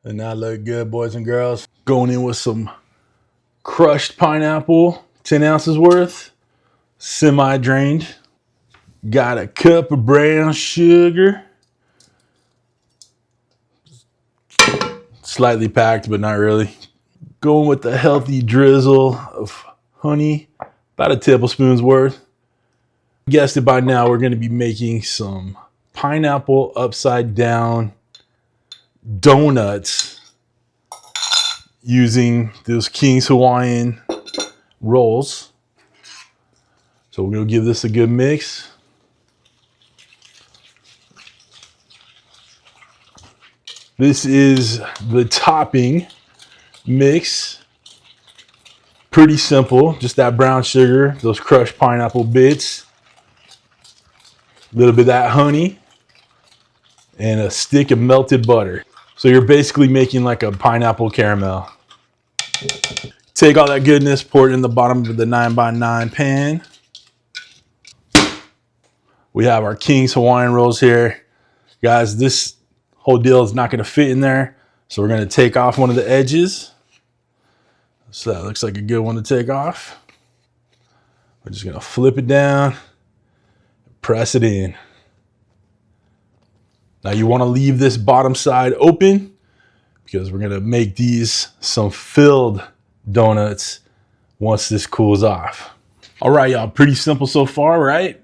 And that look good, boys and girls. Going in with some crushed pineapple, 10 ounces worth, semi-drained. Got a cup of brown sugar. Slightly packed, but not really. Going with the healthy drizzle of honey, about a tablespoon's worth. Guessed it by now, we're gonna be making some pineapple upside down donuts using those King's Hawaiian rolls. So we're gonna give this a good mix. This is the topping mix. Pretty simple, just that brown sugar, those crushed pineapple bits, a little bit of that honey, and a stick of melted butter. So you're basically making like a pineapple caramel. Take all that goodness, pour it in the bottom of the 9x9 pan. We have our King's Hawaiian rolls here. Guys, this whole deal is not gonna fit in there. So we're gonna take off one of the edges. So that looks like a good one to take off. We're just gonna flip it down, press it in. Now you wanna leave this bottom side open because we're gonna make these some filled donuts once this cools off. All right, y'all, pretty simple so far, right?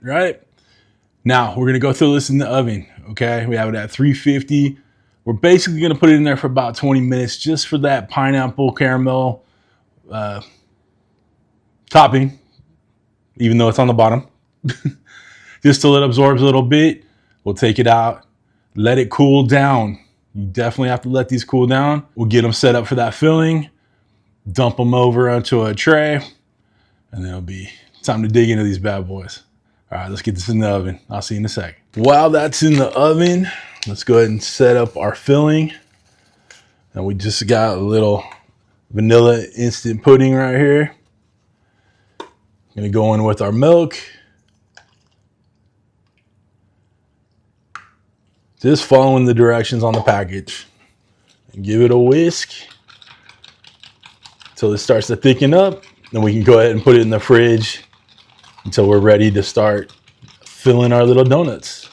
Now we're gonna go throw this in the oven, okay? We have it at 350. We're basically gonna put it in there for about 20 minutes just for that pineapple caramel topping, even though it's on the bottom. Just till it absorbs a little bit. We'll take it out, let it cool down. You definitely have to let these cool down. We'll get them set up for that filling, dump them over onto a tray, and then it'll be time to dig into these bad boys. All right, let's get this in the oven. I'll see you in a second. While that's in the oven, let's go ahead and set up our filling. And we just got a little vanilla instant pudding right here. Gonna go in with our milk. Just following the directions on the package. And give it a whisk until it starts to thicken up. Then we can go ahead and put it in the fridge until we're ready to start filling our little donuts.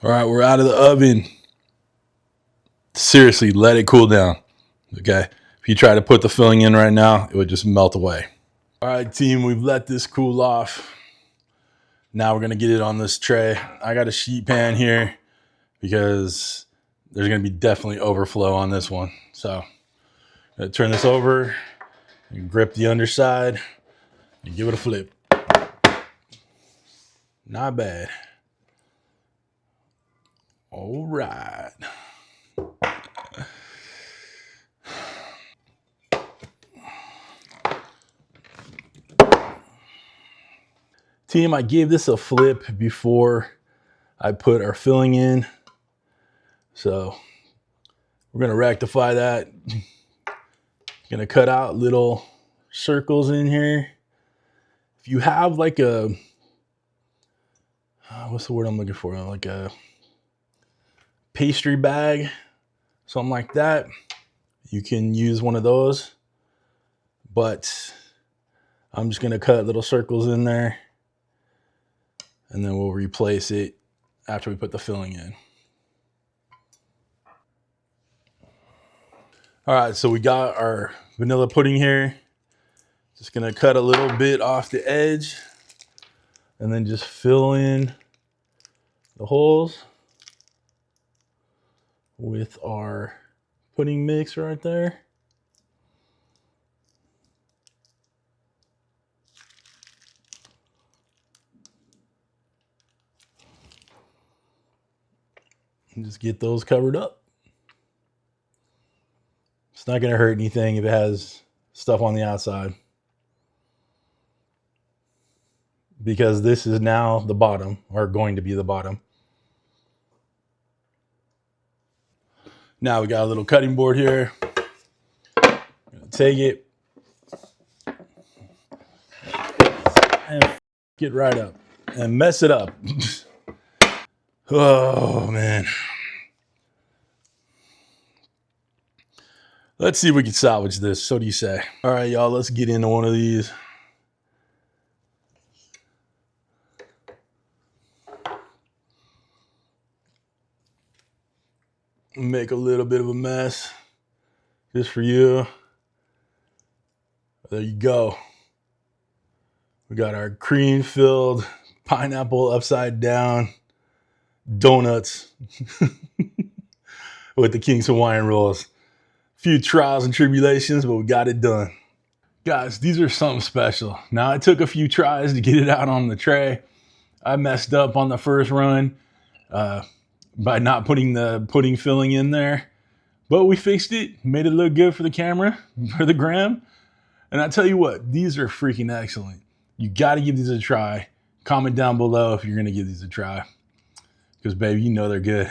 All right, we're out of the oven. Seriously, let it cool down. Okay, if you try to put the filling in right now, it would just melt away. All right, team, we've let this cool off. Now we're gonna get it on this tray. I got a sheet pan here because there's gonna be definitely overflow on this one. So I'm gonna turn this over and grip the underside and give it a flip. Not bad. All right. Team, I gave this a flip before I put our filling in. So we're gonna rectify that. Gonna cut out little circles in here. If you have like a, what's the word I'm looking for? Like a pastry bag, something like that, you can use one of those. But I'm just gonna cut little circles in there, and then we'll replace it after we put the filling in. All right, so we got our vanilla pudding here. Just gonna cut a little bit off the edge and then just fill in the holes with our pudding mix right there. And just get those covered up. It's not gonna hurt anything if it has stuff on the outside, because this is now the bottom, or going to be the bottom. Now we got a little cutting board here. Gonna take it and get right up and mess it up. Oh man. Let's see if we can salvage this. So do you say? All right, y'all, let's get into one of these. Make a little bit of a mess just for you. There you go. We got our cream filled pineapple upside down donuts with the King's Hawaiian rolls. Few trials and tribulations, but we got it done. Guys, these are something special. Now, it took a few tries to get it out on the tray. I messed up on the first run by not putting the pudding filling in there, but we fixed it, made it look good for the camera, for the gram. And I tell you what, these are freaking excellent. You got to give these a try. Comment down below if you're going to give these a try, because baby, you know they're good.